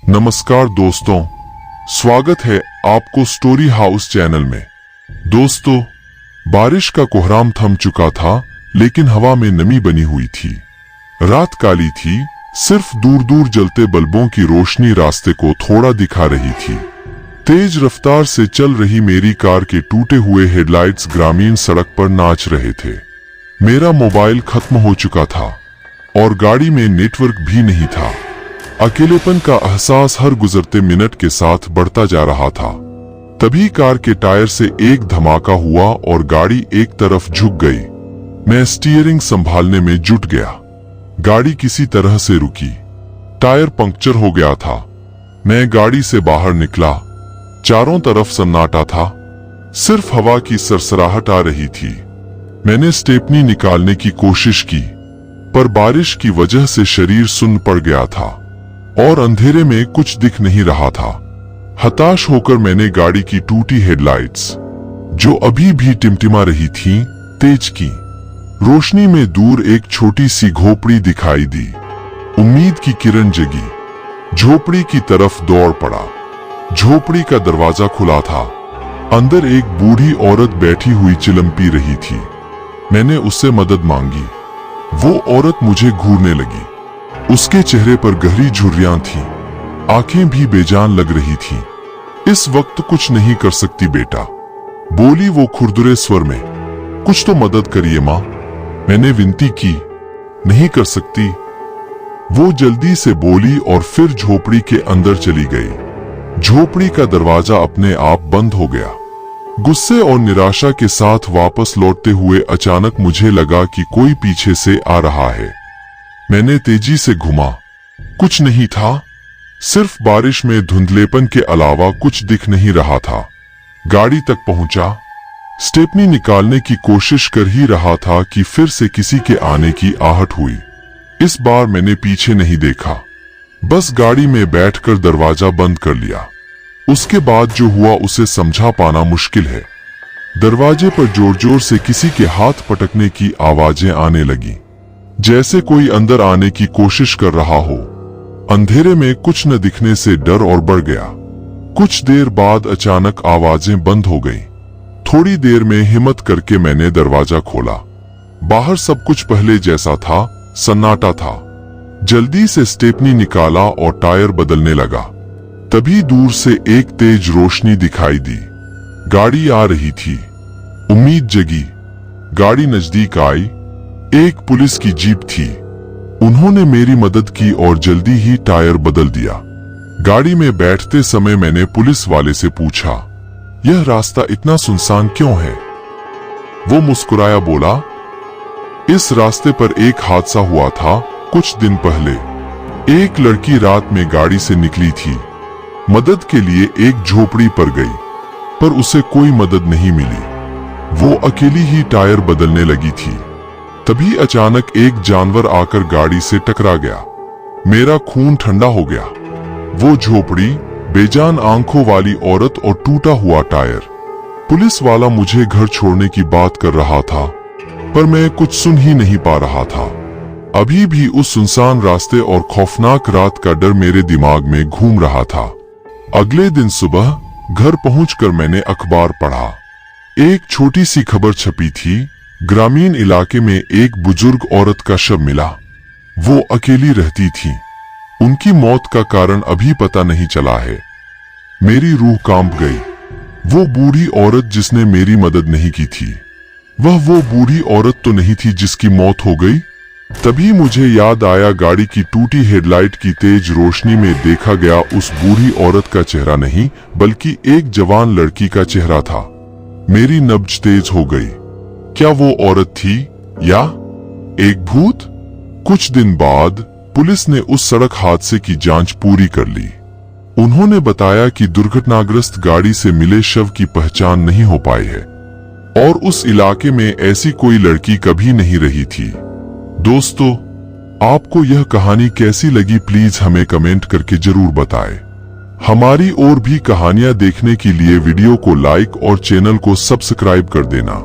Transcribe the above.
नमस्कार दोस्तों, स्वागत है आपको स्टोरी हाउस चैनल में। दोस्तों, बारिश का कोहराम थम चुका था, लेकिन हवा में नमी बनी हुई थी। रात काली थी, सिर्फ दूर दूर जलते बल्बों की रोशनी रास्ते को थोड़ा दिखा रही थी। तेज रफ्तार से चल रही मेरी कार के टूटे हुए हेडलाइट्स ग्रामीण सड़क पर नाच रहे थे। मेरा मोबाइल खत्म हो चुका था और गाड़ी में नेटवर्क भी नहीं था। अकेलेपन का एहसास हर गुजरते मिनट के साथ बढ़ता जा रहा था। तभी कार के टायर से एक धमाका हुआ और गाड़ी एक तरफ झुक गई। मैं स्टीयरिंग संभालने में जुट गया। गाड़ी किसी तरह से रुकी। टायर पंक्चर हो गया था। मैं गाड़ी से बाहर निकला। चारों तरफ सन्नाटा था, सिर्फ हवा की सरसराहट आ रही थी। मैंने स्टेपनी निकालने की कोशिश की, पर बारिश की वजह से शरीर सुन्न पड़ गया था और अंधेरे में कुछ दिख नहीं रहा था। हताश होकर मैंने गाड़ी की टूटी हेडलाइट्स, जो अभी भी टिमटिमा रही थीं, तेज की। रोशनी में दूर एक छोटी सी झोपड़ी दिखाई दी। उम्मीद की किरण जगी। झोपड़ी की तरफ दौड़ पड़ा। झोपड़ी का दरवाजा खुला था। अंदर एक बूढ़ी औरत बैठी हुई चिलम पी रही थी। मैंने उससे मदद मांगी। वो औरत मुझे घूरने लगी। उसके चेहरे पर गहरी झुर्रियां थीं, आंखें भी बेजान लग रही थीं। इस वक्त कुछ नहीं कर सकती बेटा, बोली वो खुरदुरे स्वर में। कुछ तो मदद करिए माँ, मैंने विनती की। नहीं कर सकती, वो जल्दी से बोली और फिर झोपड़ी के अंदर चली गई। झोपड़ी का दरवाजा अपने आप बंद हो गया। गुस्से और निराशा के साथ वापस लौटते हुए अचानक मुझे लगा कि कोई पीछे से आ रहा है। मैंने तेजी से घुमा। कुछ नहीं था, सिर्फ बारिश में धुंधलेपन के अलावा कुछ दिख नहीं रहा था। गाड़ी तक पहुंचा। स्टेपनी निकालने की कोशिश कर ही रहा था कि फिर से किसी के आने की आहट हुई। इस बार मैंने पीछे नहीं देखा, बस गाड़ी में बैठकर दरवाजा बंद कर लिया। उसके बाद जो हुआ उसे समझा पाना मुश्किल है। दरवाजे पर जोर जोर से किसी के हाथ पटकने की आवाजें आने लगी, जैसे कोई अंदर आने की कोशिश कर रहा हो। अंधेरे में कुछ न दिखने से डर और बढ़ गया। कुछ देर बाद अचानक आवाजें बंद हो गईं। थोड़ी देर में हिम्मत करके मैंने दरवाजा खोला। बाहर सब कुछ पहले जैसा था, सन्नाटा था। जल्दी से स्टेपनी निकाला और टायर बदलने लगा। तभी दूर से एक तेज रोशनी दिखाई दी। गाड़ी आ रही थी। उम्मीद जगी। गाड़ी नजदीक आई। एक पुलिस की जीप थी। उन्होंने मेरी मदद की और जल्दी ही टायर बदल दिया। गाड़ी में बैठते समय मैंने पुलिस वाले से पूछा, यह रास्ता इतना सुनसान क्यों है? वो मुस्कुराया, बोला, इस रास्ते पर एक हादसा हुआ था कुछ दिन पहले। एक लड़की रात में गाड़ी से निकली थी। मदद के लिए एक झोपड़ी पर गई, पर उसे कोई मदद नहीं मिली। वो अकेली ही टायर बदलने लगी थी। तभी अचानक एक जानवर आकर गाड़ी से टकरा गया। मेरा खून ठंडा हो गया। वो झोपड़ी, बेजान आंखों वाली औरत और टूटा हुआ टायर। पुलिस वाला मुझे घर छोड़ने की बात कर रहा था, पर मैं कुछ सुन ही नहीं पा रहा था। अभी भी उस सुनसान रास्ते और खौफनाक रात का डर मेरे दिमाग में घूम रहा था। अगले दिन सुबह घर पहुंचकर मैंने अखबार पढ़ा। एक छोटी सी खबर छपी थी। ग्रामीण इलाके में एक बुजुर्ग औरत का शव मिला। वो अकेली रहती थी। उनकी मौत का कारण अभी पता नहीं चला है। मेरी रूह कांप गई। वो बूढ़ी औरत जिसने मेरी मदद नहीं की थी, वो बूढ़ी औरत तो नहीं थी जिसकी मौत हो गई। तभी मुझे याद आया, गाड़ी की टूटी हेडलाइट की तेज रोशनी में देखा गया उस बूढ़ी औरत का चेहरा नहीं, बल्कि एक जवान लड़की का चेहरा था। मेरी नब्ज तेज हो गई। क्या वो औरत थी या एक भूत? कुछ दिन बाद पुलिस ने उस सड़क हादसे की जांच पूरी कर ली। उन्होंने बताया कि दुर्घटनाग्रस्त गाड़ी से मिले शव की पहचान नहीं हो पाई है और उस इलाके में ऐसी कोई लड़की कभी नहीं रही थी। दोस्तों, आपको यह कहानी कैसी लगी, प्लीज हमें कमेंट करके जरूर बताएं। हमारी और भी कहानियां देखने के लिए वीडियो को लाइक और चैनल को सब्सक्राइब कर देना।